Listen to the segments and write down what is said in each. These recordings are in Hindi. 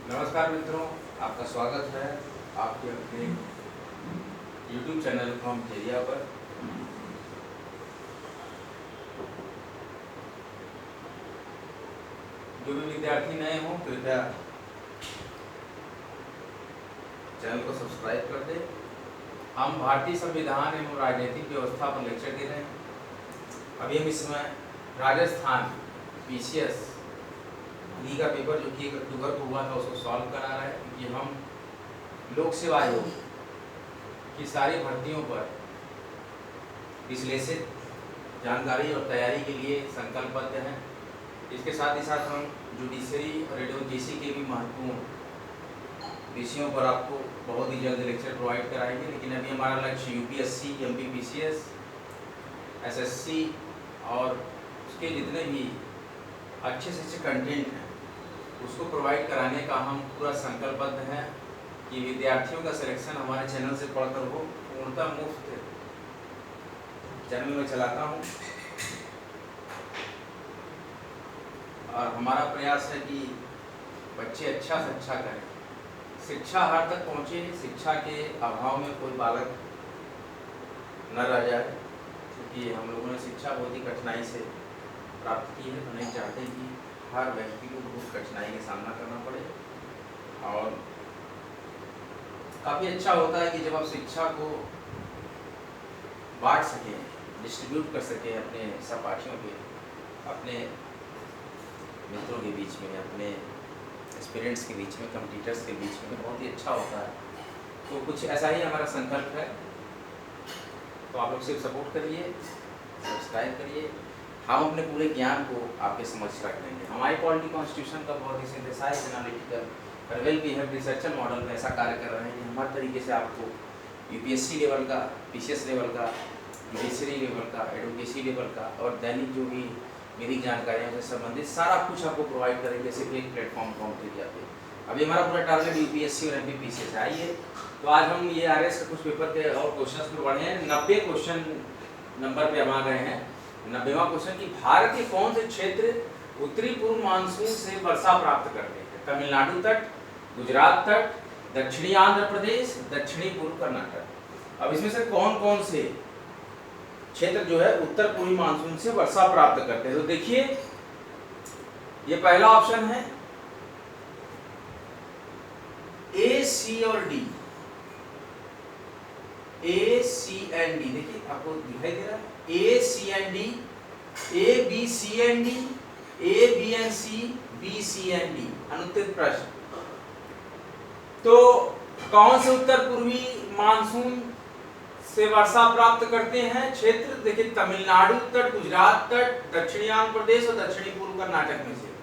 नमस्कार मित्रों, आपका स्वागत है आपके अपने YouTube चैनल फ्रॉम थेरिया पर। जो भी विद्यार्थी नए हों कृपया चैनल को सब्सक्राइब कर दें। हम भारतीय संविधान एवं राजनीतिक व्यवस्था पर लेक्चर दे रहे हैं। अभी हम इसमें राजस्थान PCS ली का पेपर जो कि 1 अक्टूबर को हुआ था उसको सॉल्व करा रहा है, क्योंकि हम लोक सेवा आयोग की सारी भर्तियों पर विश्लेषित जानकारी और तैयारी के लिए संकल्पबद्ध हैं। इसके साथ ही साथ हम जुडिशरी और एडवोकेसी के भी महत्वपूर्ण विषयों पर आपको बहुत ही जल्द लेक्चर प्रोवाइड कराएंगे। लेकिन अभी हमारा लक्ष्य UPSC, MP PCS, SSC और उसके जितने भी अच्छे से अच्छे कंटेंट हैं उसको प्रोवाइड कराने का हम पूरा संकल्पबद्ध हैं कि विद्यार्थियों का सिलेक्शन हमारे चैनल से पढ़कर हो। पूर्णतः मुफ्त चैनल में चलाता हूं और हमारा प्रयास है कि बच्चे अच्छा से अच्छा करें, शिक्षा हर तक पहुंचे, शिक्षा के अभाव में कोई बालक न रह जाए, क्योंकि हम लोगों ने शिक्षा बहुत ही कठिनाई से प्राप्त की है। तो नहीं चाहते कि हर व्यक्ति को बहुत कठिनाई का सामना करना पड़े। और काफ़ी अच्छा होता है कि जब आप शिक्षा को बांट सकें, डिस्ट्रीब्यूट कर सकें अपने सहपाठियों के, अपने मित्रों के बीच में, अपने एस्पिरेंट्स के बीच में, कम्पीटर्स के बीच में, बहुत ही अच्छा होता है। तो कुछ ऐसा ही हमारा संकल्प है। तो आप लोग सिर्फ सपोर्ट करिए, सब्सक्राइब करिए। हम अपने पूरे ज्ञान को आपके समक्ष रख देंगे। हमारी पॉलिटी कॉन्स्टिट्यूशन का बहुत ही synthesise, analytical, well behaved researcher model में ऐसा कार्य कर रहे हैं कि हम हर तरीके से आपको UPSC लेवल का, PCS लेवल का, जुडिशरी लेवल का, एडवोकेसी लेवल का और दैनिक जो भी मेरी जानकारियों से संबंधित सारा कुछ आपको प्रोवाइड करेंगे सिर्फ एक प्लेटफॉर्म थेरिया पे। अभी हमारा पूरा टारगेट UPSC और MP PCS है। आइए तो आज हम ये RS के कुछ पेपर के और क्वेश्चंस पर बढ़े हैं। 90 क्वेश्चन नंबर पे हम आ गए हैं। 90वां क्वेश्चन कि भारत के कौन से क्षेत्र उत्तरी पूर्व मानसून से वर्षा प्राप्त करते हैं? तमिलनाडु तट, गुजरात तट, दक्षिणी आंध्र प्रदेश, दक्षिणी पूर्व कर्नाटक। अब इसमें से कौन कौन से क्षेत्र जो है उत्तर पूर्वी मानसून से वर्षा प्राप्त करते हैं? तो देखिए, ये पहला ऑप्शन है A, C और D। A, C and D, देखिए आपको दिखाई दे रहा है A, C and D, A, B, C and D, A, B and C, B, C and D। अनुत्तरित प्रश्न। तो कौन से उत्तर पूर्वी मानसून से वर्षा प्राप्त करते हैं क्षेत्र? देखिए, तमिलनाडु तट, गुजरात तट, दक्षिणी आंध्र प्रदेश और दक्षिणी पूर्व कर्नाटक में से।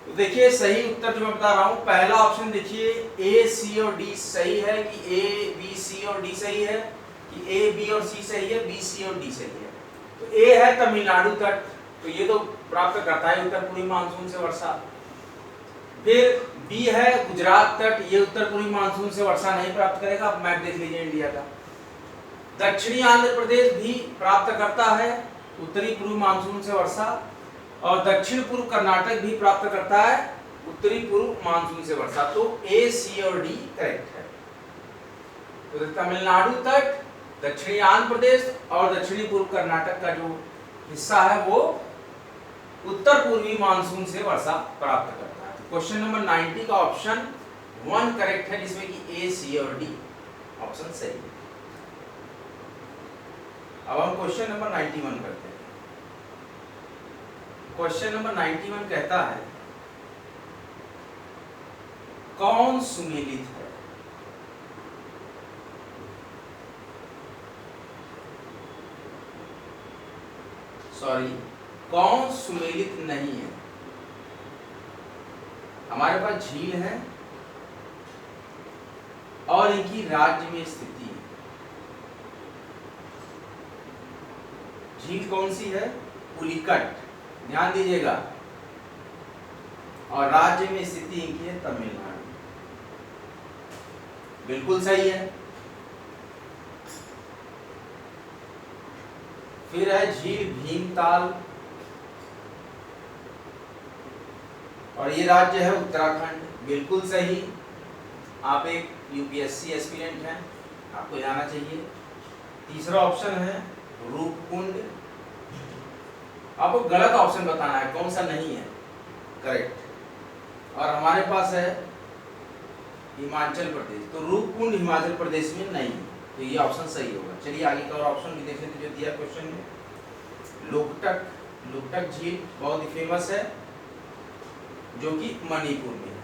तो देखिए, सही उत्तर जो मैं बता रहा हूं, पहला ऑप्शन देखिए A, C और D सही है कि A, B, C और D सही है, कि A, B और C सही है, B, C और D सही है। तो A है तमिलनाडु तट, तो ये तो प्राप्त करता है उत्तर पूर्वी मानसून से वर्षा। फिर B है गुजरात तट, ये उत्तर पूर्वी मानसून से वर्षा नहीं प्राप्त करेगा। आप मैप देख लीजिए इंडिया का। दक्षिणी आंध्र प्रदेश भी प्राप्त करता है उत्तरी पूर्वी मानसून से वर्षा, और दक्षिण पूर्व कर्नाटक भी प्राप्त करता है उत्तरी पूर्व मानसून से वर्षा। तो A, C और D करेक्ट है। तो तमिलनाडु तट, दक्षिणी आंध्र प्रदेश और दक्षिणी पूर्व कर्नाटक का जो हिस्सा है वो उत्तर पूर्वी मानसून से वर्षा प्राप्त करता है। क्वेश्चन नंबर 90 का ऑप्शन 1 करेक्ट है, जिसमें कि A, C और D ऑप्शन सही है। अब हम क्वेश्चन नंबर 91 करते हैं। क्वेश्चन नंबर 91 कहता है, कौन सुमेलित है? सॉरी, कौन सुमेलित नहीं है? हमारे पास झील है और इनकी राज्य में स्थिति है। झील कौन सी है? पुलिकट, ध्यान दीजिएगा। और राज्य में स्थिति इनकी है तमिलनाडु। बिल्कुल सही है। फिर है झील भीमताल, और ये राज्य है उत्तराखंड। बिल्कुल सही। आप एक यूपीएससी एस्पिरेंट हैं, आपको ये आना चाहिए। तीसरा ऑप्शन है रूपकुंड। आपको गलत ऑप्शन बताना है, कौन सा नहीं है करेक्ट। और हमारे पास है हिमाचल प्रदेश, तो रूपकुंड हिमाचल प्रदेश में नहीं है, तो ये ऑप्शन सही होगा। चलिए आगे का और ऑप्शन भी देख लेते जो दिया क्वेश्चन में। लोकटक, लोकटक झील बहुत ही फेमस है, जो कि मणिपुर में है,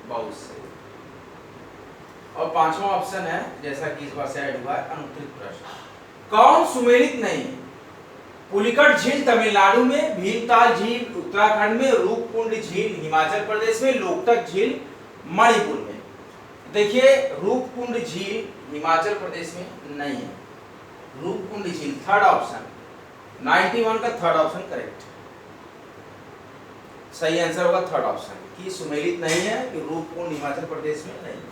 बहुत सही। और पांचवा ऑप्शन है, जैसा कि इस बार से ऐड हुआ है, अनुत्तरित प्रश्न। कौन सुमेलित नहीं? पुलिकट झील तमिलनाडु में, भीमताल झील उत्तराखंड में, रूपकुंड झील हिमाचल प्रदेश में, लोकटक झील मणिपुर में। देखिए रूपकुंड झील हिमाचल प्रदेश में नहीं है। रूपकुंड झील थर्ड ऑप्शन, 91 का थर्ड ऑप्शन करेक्ट, सही आंसर होगा थर्ड ऑप्शन कि सुमेलित नहीं है, कि रूपकुंड हिमाचल प्रदेश में नहीं है।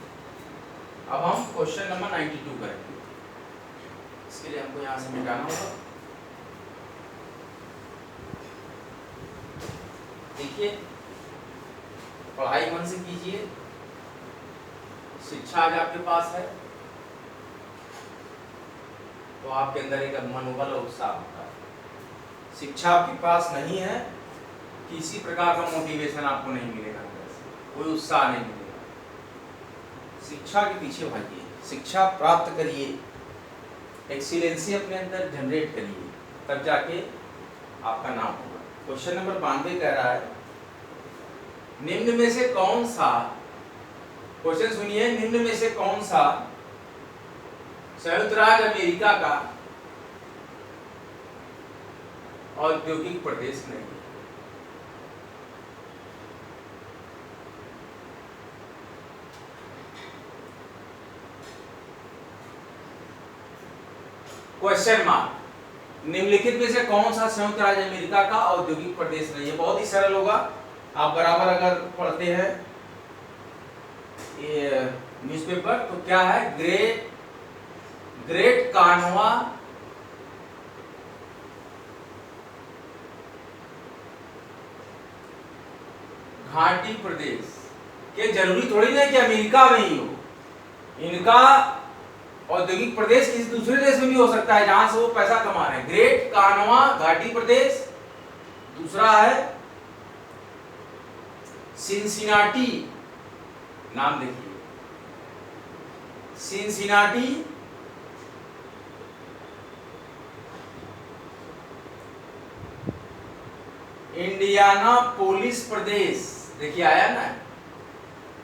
अब हम क्वेश्चन नंबर 92 करेंगे। इसके लिए हमको यहां से मिटाना होगा। देखिए पढ़ाई मन से कीजिए, शिक्षा आज आपके पास है तो आपके अंदर एक मनोबल और उत्साह होता है। शिक्षा आपके पास नहीं है, किसी प्रकार का मोटिवेशन आपको नहीं मिलेगा, कोई उत्साह नहीं मिलेगा। शिक्षा के पीछे भागिए, शिक्षा प्राप्त करिए, एक्सीलेंसी अपने अंदर जनरेट करिए, तब जाके आपका नाम होगा। क्वेश्चन नंबर 92 कह रहा है निम्न में से कौन सा, क्वेश्चन सुनिए, निम्न में से कौन सा संयुक्त राज्य अमेरिका का औद्योगिक प्रदेश नहीं है? Question mark. निम्नलिखित में से कौन सा संयुक्त राज्य अमेरिका का औद्योगिक प्रदेश नहीं है? बहुत ही सरल होगा, आप बराबर अगर पढ़ते हैं ये न्यूज़पेपर तो क्या है, ग्रेट कान्हा घाटी प्रदेश के, जरूरी थोड़ी ना कि अमेरिका में ही हो, इनका औद्योगिक प्रदेश किसी दूसरे देश में भी हो सकता है जहां से वो पैसा कमा रहे हैं। ग्रेट कान्हा घाटी प्रदेश, दूसरा है सिनसिनाटी, नाम देखिए सिनसिनाटी इंडियाना पोलिस प्रदेश, देखिए आया ना,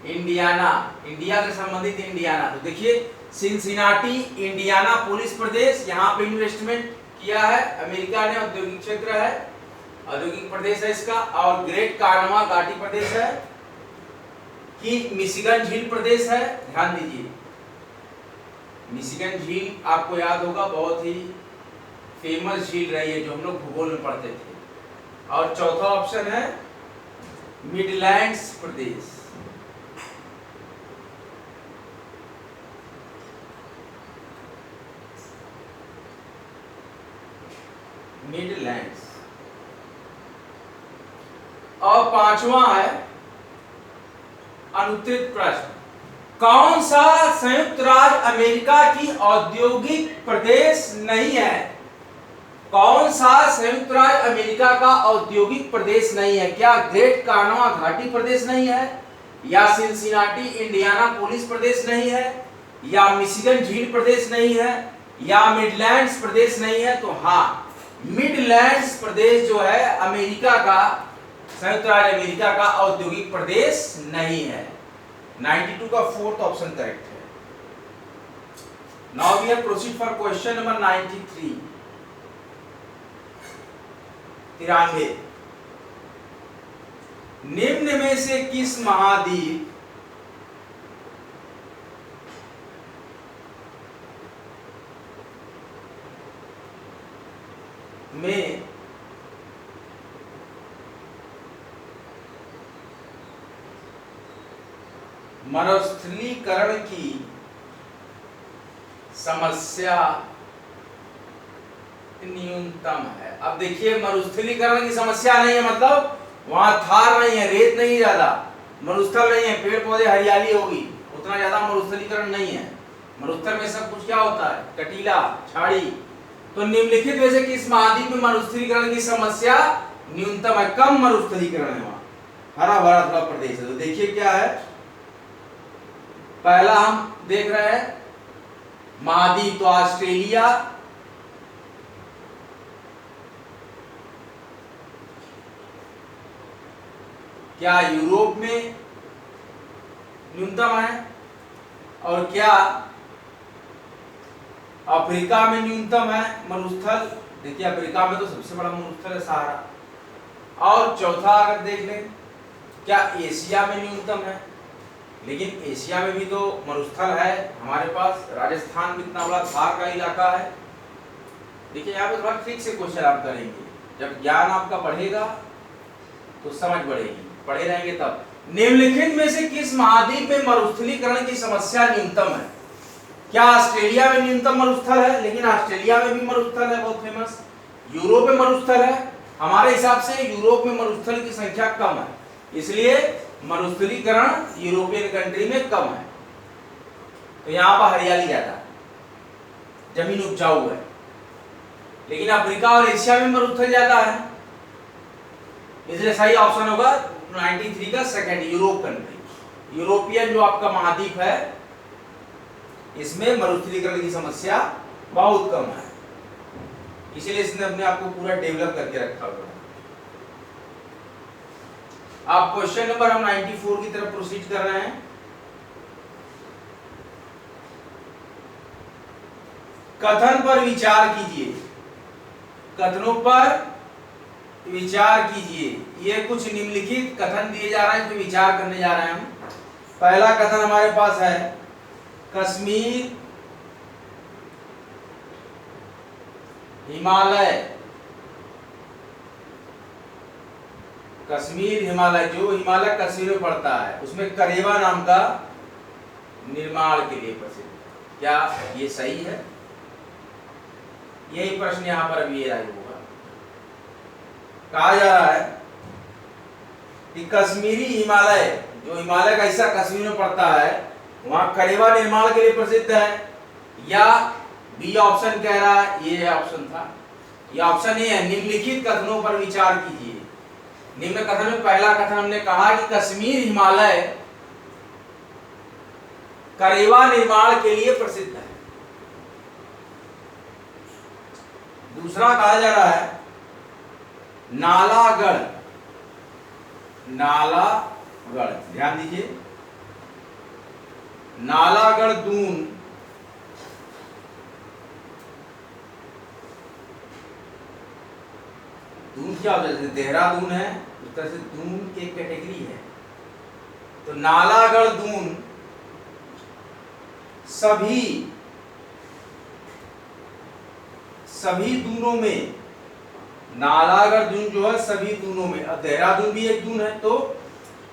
इंडियाना, इंडिया से संबंधित इंडियाना, तो देखिए सिनसिनाटी इंडियाना पोलिस प्रदेश, यहाँ पे इन्वेस्टमेंट किया है अमेरिका ने, औद्योगिक क्षेत्र है, औद्योगिक प्रदेश है इसका। और ग्रेट कान्हा घाटी प्रदेश है कि मिशिगन झील प्रदेश है, ध्यान दीजिए मिशिगन झील आपको याद होगा, बहुत ही फेमस झील रही है जो हम लोग भूगोल में पढ़ते थे। और चौथा ऑप्शन है मिडलैंड्स प्रदेश, मिडलैंड्स। और पांचवा है अनुत्तरित प्रश्न, कौन सा संयुक्त राज्य अमेरिका की औद्योगिक प्रदेश नहीं है? कौन सा संयुक्त राज्य अमेरिका का औद्योगिक प्रदेश नहीं है? क्या ग्रेट कान्हा घाटी प्रदेश नहीं है, या सिनसिनाटी इंडियाना पोलिस प्रदेश नहीं है, या मिशिगन झील प्रदेश नहीं है, या मिडलैंड्स प्रदेश नहीं है? तो हाँ, मिडलैंड्स प्रदेश जो है अमेरिका का, संयुक्त राज्य अमेरिका का औद्योगिक प्रदेश नहीं है। 92 का फोर्थ ऑप्शन करेक्ट है। Now we have proceed for question number 93। 93, निम्न में से किस महाद्वीप में मरुस्थलीकरण की समस्या न्यूनतम है? अब देखिए मरुस्थलीकरण की समस्या नहीं है, मतलब वहां थार नहीं है, रेत नहीं ज्यादा, मरुस्थल नहीं है, पेड़ पौधे हरियाली होगी, उतना ज्यादा मरुस्थलीकरण नहीं है। मरुस्थल में सब कुछ क्या होता है, कटीला झाड़ी। तो निम्नलिखित में से किस महाद्वीप में मरुस्थलीकरण की समस्या न्यूनतम है, कम मरुस्थलीकरण है वहां, हरा भरा थोड़ा प्रदेश है। तो देखिए क्या है, पहला हम देख रहे हैं महाद्वीप, तो ऑस्ट्रेलिया, क्या यूरोप में न्यूनतम है, और क्या अफ्रीका में न्यूनतम है मरुस्थल। देखिए अफ्रीका में तो सबसे बड़ा मरुस्थल है सहारा। और चौथा अगर देख लें, क्या एशिया में न्यूनतम है, लेकिन एशिया में भी तो मरुस्थल है हमारे पास, राजस्थान भी इतना बड़ा थार का इलाका है। देखिए यहाँ पे थोड़ा ठीक से क्वेश्चन आप करेंगे, जब ज्ञान आपका बढ़ेगा तो समझ बढ़ेगी, पढ़े रहेंगे तब। निम्नलिखित में से किस महाद्वीप में मरुस्थलीकरण की समस्या न्यूनतम है। क्या ऑस्ट्रेलिया में न्यूनतम मरुस्थल है, लेकिन ऑस्ट्रेलिया में भी मरुस्थल है बहुत फेमस। यूरोप में मरुस्थल है, हमारे हिसाब से यूरोप में मरुस्थल की संख्या कम है, इसलिए मरुस्थलीकरण यूरोपियन कंट्री में कम है। तो यहाँ पर हरियाली ज्यादा है, जमीन उपजाऊ है। लेकिन अफ्रीका और एशिया में मरुस्थल ज्यादा है, इसलिए सही ऑप्शन होगा 93 का सेकंड, यूरोप कंट्री। यूरोपियन जो आपका महाद्वीप है, इसमें मरुस्थलीकरण की समस्या बहुत कम है, इसीलिए इसने अपने आप को पूरा डेवलप करके रखा हुआ है। आप क्वेश्चन नंबर हम 94 की तरफ प्रोसीड कर रहे हैं। कथन पर विचार कीजिए, कथनों पर विचार कीजिए। ये कुछ निम्नलिखित कथन दिए जा रहे हैं, तो विचार करने जा रहे हैं हम। पहला कथन हमारे पास है, कश्मीर हिमालय, कश्मीर हिमालय, जो हिमालय कश्मीर में पड़ता है, उसमें करेवा नाम का निर्माण के लिए प्रसिद्ध। क्या ये सही है? यही प्रश्न यहां पर अभी आया होगा। कहा जा रहा है कि कश्मीरी हिमालय, जो हिमालय का हिस्सा कश्मीर में पड़ता है, वहां करेवा निर्माण के लिए प्रसिद्ध है, या बी ऑप्शन कह रहा है, ये ऑप्शन था, ये ऑप्शन ए है। निम्नलिखित कथनों पर विचार कीजिए। निम्न कथन में पहला कथन हमने कहा कि कश्मीर हिमालय करेवा निर्माण के लिए प्रसिद्ध है। दूसरा कहा जा रहा है नालागढ़, नालागढ़, ध्यान दीजिए, नालागढ़ दून दून क्या होता है, जैसे देहरादून है उस तरह से दून की एक कैटेगरी है। तो नालागढ़ दून सभी दूनों में, नालागढ़ दून जो है सभी दूनों में, अब देहरादून भी एक दून है, तो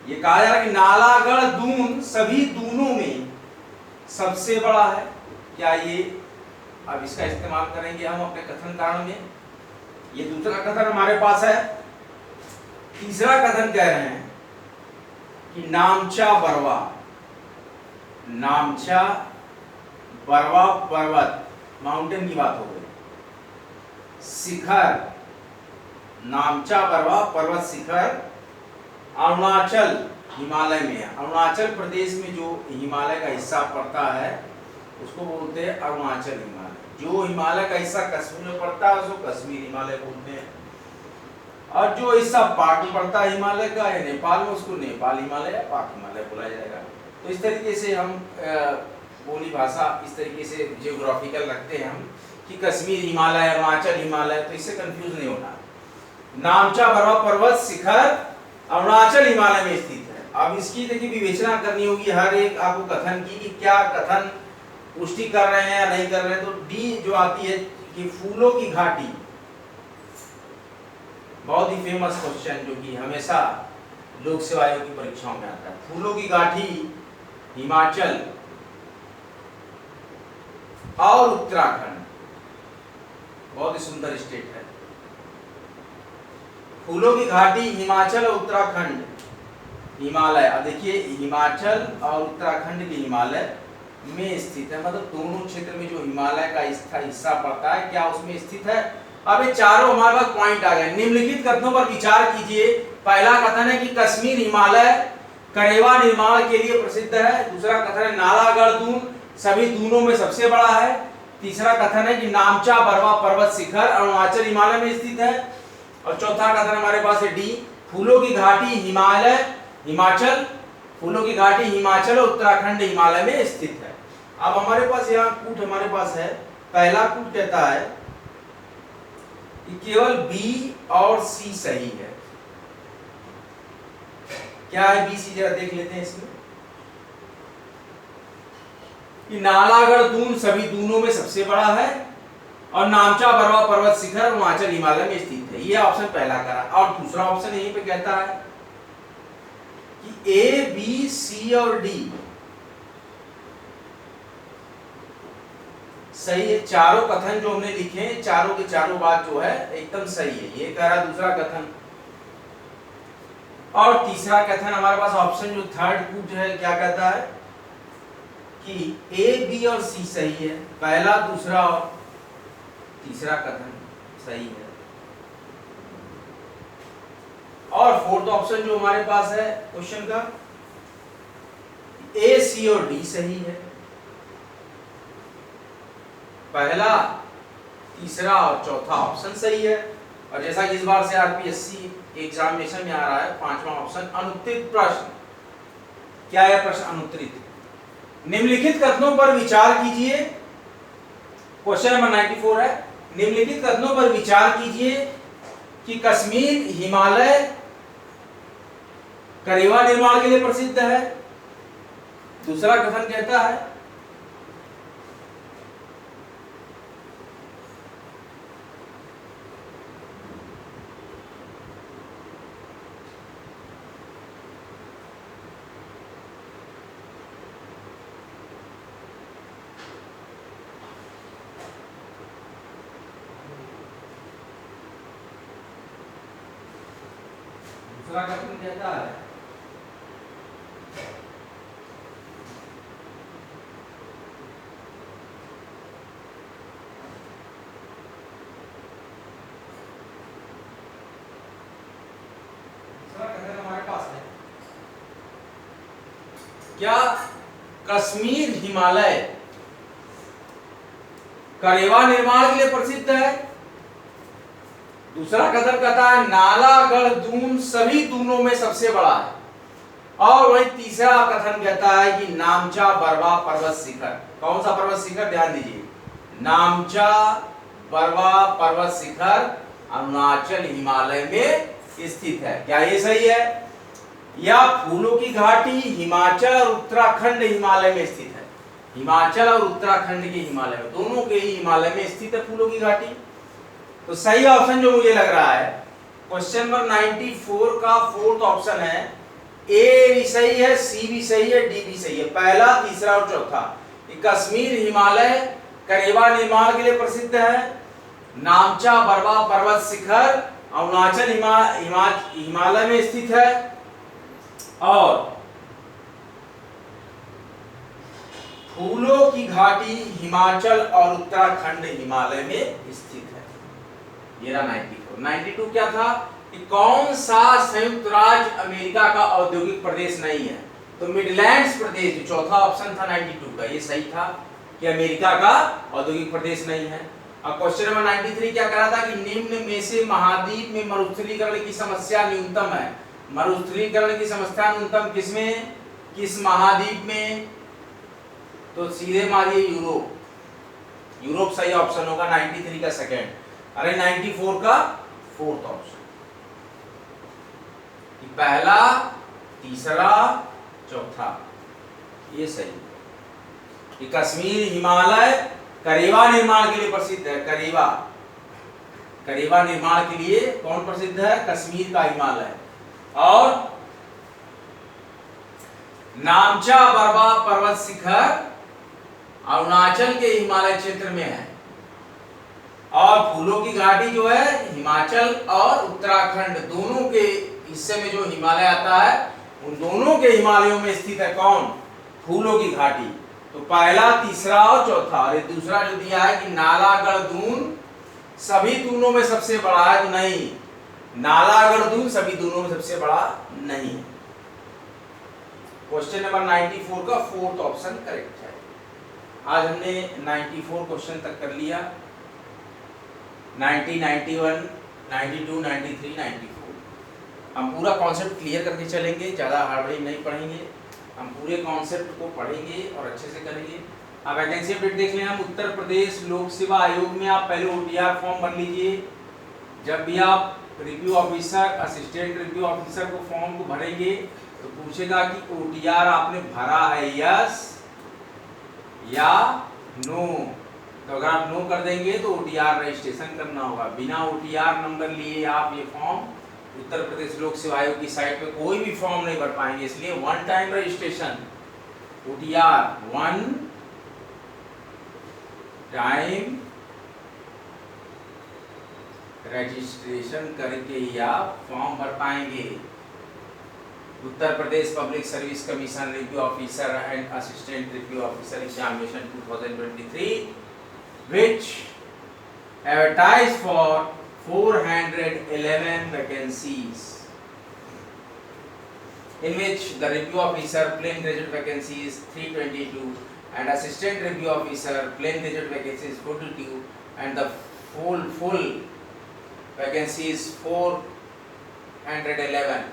ये कहा जा रहा है कि नालागढ़ दून सभी दूनों में सबसे बड़ा है। क्या ये, अब इसका इस्तेमाल करेंगे हम अपने कथन कारण में। ये दूसरा कथन हमारे पास है। तीसरा कथन कह रहे हैं कि नामचा बरवा, नामचा बरवा पर्वत, माउंटेन की बात हो गई, शिखर, नामचा बरवा पर्वत शिखर अरुणाचल हिमालय में है। अरुणाचल प्रदेश में जो हिमालय का हिस्सा पड़ता है उसको बोलते हैं अरुणाचल हिमालय। जो हिमालय का हिस्सा कश्मीर में पड़ता है उसको कश्मीर हिमालय बोलते हैं, और जो हिस्सा पाक में पड़ता है हिमालय का या नेपाल में, उसको नेपाल हिमालय या पाक हिमालय बोला जाएगा। तो इस तरीके से हम बोली भाषा इस तरीके से जियोग्राफिकल रखते हैं हम कि कश्मीर हिमालय, अरुणाचल हिमालय, तो इससे कंफ्यूज नहीं होना। नामचा बरवा पर्वत शिखर अरुणाचल हिमालय में स्थित है। अब इसकी देखिए विवेचना करनी होगी हर एक आपको कथन की, कि क्या कथन पुष्टि कर रहे हैं या नहीं कर रहे हैं। तो डी जो आती है कि फूलों की घाटी, बहुत ही फेमस क्वेश्चन जो कि हमेशा लोक सेवा आयोग की परीक्षाओं में आता है। फूलों की घाटी हिमाचल और उत्तराखंड, बहुत ही सुंदर स्टेट है। फूलों की घाटी हिमाचल और उत्तराखंड हिमालय, अब देखिए हिमाचल और उत्तराखंड के हिमालय में स्थित है, मतलब दोनों क्षेत्र में जो हिमालय का हिस्सा पड़ता है क्या उसमें स्थित है। अब ये चारों हमारे पास पॉइंट आ गए। निम्नलिखित कथनों पर विचार कीजिए। पहला कथन है कि कश्मीर हिमालय करेवा निर्माण के लिए प्रसिद्ध है। दूसरा कथन है नालागढ़ दून सभी दूनों में सबसे बड़ा है। तीसरा कथन है कि नामचा बरवा पर्वत शिखर अरुणाचल हिमालय में स्थित है। और चौथा कथन हमारे पास है डी, फूलों की घाटी हिमाचल, फूलों की घाटी हिमाचल और उत्तराखंड हिमालय में स्थित है। अब हमारे पास यहाँ कूट हमारे पास है। पहला कूट कहता है कि केवल बी और सी सही है। क्या है बी सी, जरा देख लेते हैं इसमें। कि नालागढ़ दून सभी दूनों में सबसे बड़ा है और नामचा बरवा पर्वत शिखर अरुणाचल हिमालय में स्थित है। ये ऑप्शन पहला करा। और दूसरा ऑप्शन यहीं पे कहता है कि ए बी सी और डी सही है। चारों कथन जो हमने लिखे हैं चारों के चारों बात जो है एकदम सही है। ये कह रहा दूसरा कथन। और तीसरा कथन हमारे पास ऑप्शन जो थर्ड कूट है क्या कहता है कि ए बी और सी सही है। पहला दूसरा और तीसरा कथन सही है। और फोर्थ ऑप्शन जो हमारे पास है क्वेश्चन का ए सी और डी सही है। पहला तीसरा और चौथा ऑप्शन सही है। और जैसा कि इस बार से आरपीएससी एग्जामिनेशन में आ रहा है पांचवा ऑप्शन अनुत्तरित प्रश्न। क्या है प्रश्न अनुत्तरित? निम्नलिखित कथनों पर विचार कीजिए। क्वेश्चन नंबर 94 है। निम्नलिखित कथनों पर विचार कीजिए कि कश्मीर हिमालय करेवा निर्माण के लिए प्रसिद्ध है। दूसरा कथन कहता है दूसरा कथन कहता है हमारे पास है क्या कश्मीर हिमालय करेवा निर्माण के लिए प्रसिद्ध है। दूसरा कथन कहता है नालागढ़ दून सभी दूनों में सबसे बड़ा है। और वही तीसरा कथन कहता है कि नामचा बरवा पर्वत शिखर। कौन सा पर्वत शिखर? ध्यान दीजिए, नामचा बरवा पर्वत शिखर अरुणाचल हिमालय में स्थित है। क्या ये सही है? या फूलों की घाटी हिमाचल और उत्तराखंड हिमालय में स्थित है। हिमाचल और उत्तराखंड के हिमालय में, दोनों के ही हिमालय में स्थित है फूलों की घाटी। तो सही ऑप्शन जो मुझे लग रहा है क्वेश्चन नंबर 94 का फोर्थ ऑप्शन है। ए भी सही है, सी भी सही है, डी भी सही है। पहला तीसरा और चौथा। कश्मीर हिमालय करेवा निर्माण के लिए प्रसिद्ध है। नामचा बरवा पर्वत शिखर अरुणाचल हिमालय में स्थित है। और फूलों की घाटी हिमाचल और उत्तराखंड हिमालय में स्थित है। ये रहा 94। 92 क्या था कि कौन सा संयुक्त राज्य अमेरिका का औद्योगिक प्रदेश नहीं है। तो मिडलैंड्स प्रदेश जो चौथा ऑप्शन था 92 का, ये सही था कि अमेरिका का औद्योगिक प्रदेश नहीं है। अब क्वेश्चन नंबर 93 क्या कह रहा था कि निम्न में से महाद्वीप में मरुस्थलीकरण की समस्या न्यूनतम है। मरुस्थलीकरण की समस्या न्यूनतम किसमें, किस महाद्वीप में? तो सीधे मारिए यूरोप। यूरोप सही ऑप्शन होगा 93 का सेकंड। अरे 94 का फोर्थ ऑप्शन। पहला तीसरा चौथा ये सही। कि कश्मीर हिमालय करेवा निर्माण के लिए प्रसिद्ध है। करेवा निर्माण के लिए कौन प्रसिद्ध है? कश्मीर का हिमालय। और नामचा बरवा पर्वत शिखर अरुणाचल के हिमालय क्षेत्र में है। और फूलों की घाटी जो है हिमाचल और उत्तराखंड दोनों के हिस्से में जो हिमालय आता है उन दोनों के हिमालयों में स्थित है कौन? फूलों की घाटी। तो पहला, तीसरा और चौथा। और दूसरा जो दिया है कि नालागढ़ दून सभी दूनों में सबसे बड़ा है, तो नहीं, नालागढ़ दून सभी दूनों में सबसे बड़ा नहीं। क्वेश्चन नंबर 94 का फोर्थ ऑप्शन करेक्ट है। आज हमने 94 क्वेश्चन तक कर लिया। 90, 91, 92, 93, 94 हम पूरा कॉन्सेप्ट क्लियर करके चलेंगे, ज़्यादा हड़बड़ी नहीं पढ़ेंगे, हम पूरे कॉन्सेप्ट को पढ़ेंगे और अच्छे से करेंगे। अब वैकेंसी अपडेट देख लें हम। उत्तर प्रदेश लोक सेवा आयोग में आप पहले OTR फॉर्म भर लीजिए। जब भी आप review officer, assistant review officer को फॉर्म को भरेंगे तो पूछेगा कि OTR आपने भरा है यस या नो। तो अगर आप नो कर देंगे तो OTR रजिस्ट्रेशन करना होगा। बिना OTR नंबर लिए आप ये फॉर्म उत्तर प्रदेश लोक सेवा आयोग की साइट पे कोई भी फॉर्म नहीं भर पाएंगे। इसलिए one time registration, OTR one time registration करके ही आप फॉर्म भर पाएंगे। Uttar Pradesh public service commission review officer and assistant review officer examination 2023 which advertised for 411 vacancies, in which the review officer plain graduate vacancy is 322 and assistant review officer plain graduate vacancy is 42 and the full vacancy is 411,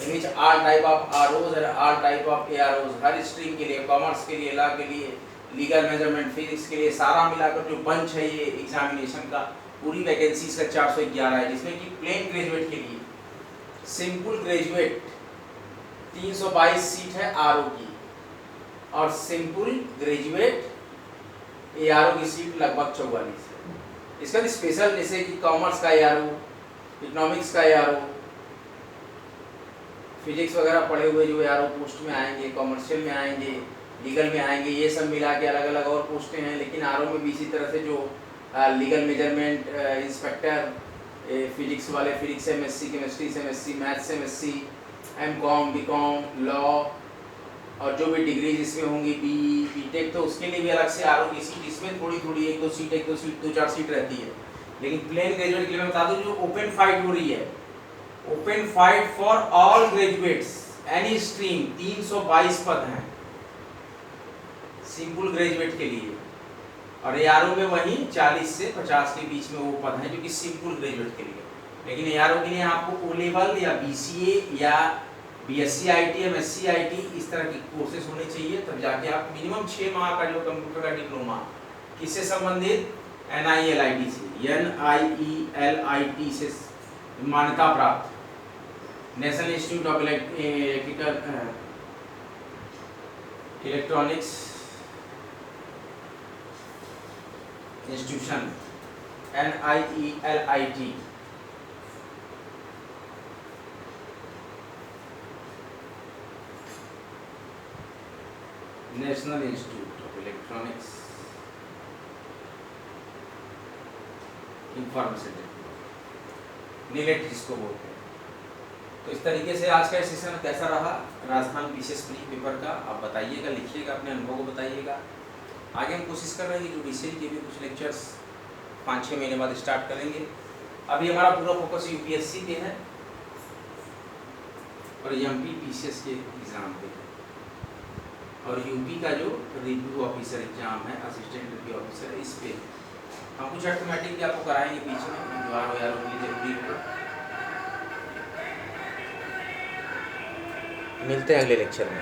in which all type of ROs and all type of AROs, her stream के लिए, कॉमर्स के लिए, लॉ के लिए, लीगल मेजरमेंट, फिजिक्स के लिए, सारा मिलाकर जो बंच है ये एग्जामिनेशन का, पूरी वैकेंसीज का 411 है। जिसमें कि प्लेन ग्रेजुएट के लिए, सिंपल ग्रेजुएट 322 सीट है RO की, और सिंपल ग्रेजुएट ARO की सीट लगभग 44 है। इसका भी स्पेशल, जैसे कि कॉमर्स का ARO, इकोनॉमिक्स का ARO, फिजिक्स वगैरह पढ़े हुए जो ARO पोस्ट में आएंगे, कॉमर्शियल में आएंगे, लीगल में आएंगे, ये सब मिला के अलग अलग और पोस्टें हैं। लेकिन RO में भी इसी तरह से जो लीगल मेजरमेंट इंस्पेक्टर, फिजिक्स वाले physics MSc, chemistry MSc, maths MSc, MCom, BCom, law, और जो भी डिग्रीज इसमें होंगी BE, BTech, तो उसके लिए भी अलग से RO की सीट, इसमें थोड़ी थोड़ी 1-2 सीट, 2-4 सीट रहती है। लेकिन प्लेन ग्रेजुएट के लिए मैं बता दूं जो ओपन फाइट हो रही है, open fight for all graduates any stream, 322 पद हैं सिंपल ग्रेजुएट के लिए, और ARO में वही 40 से 50 के बीच में वो पद हैं जो कि सिंपल ग्रेजुएट के लिए। लेकिन ARO के लिए आपको O लेवल या BCA या BSc IT, MSc IT इस तरह की कोर्सेज होने चाहिए, तब जाके आप मिनिमम 6 माह का जो कंप्यूटर का डिप्लोमा, किससे संबंधित, NIELIT से, NIELIT से मान्यता प्राप्त, national institute of electronics institution, NIELIT, national institute of electronics information technology, नीलेट जिसको बोलते हैं। तो इस तरीके से आज का सेशन कैसा रहा राजस्थान विशेष प्री पेपर का, आप बताइएगा, लिखिएगा, अपने अनुभव को बताइएगा। आगे हम कोशिश कर रहे हैं कि जुडिशियल के भी कुछ लेक्चर्स 5-6 महीने बाद स्टार्ट करेंगे। अभी हमारा पूरा फोकस UPSC पे है और MP PCS के एग्ज़ाम पे है, और यूपी का जो रिव्यू ऑफिसर एग्जाम है, असिस्टेंट रिव्यू ऑफिसर, इस पे हम कुछ ऑटोमेटिक भी आपको कराएंगे बीच में, जो RO के लिए जरूरी होगा। मिलते हैं अगले लेक्चर में।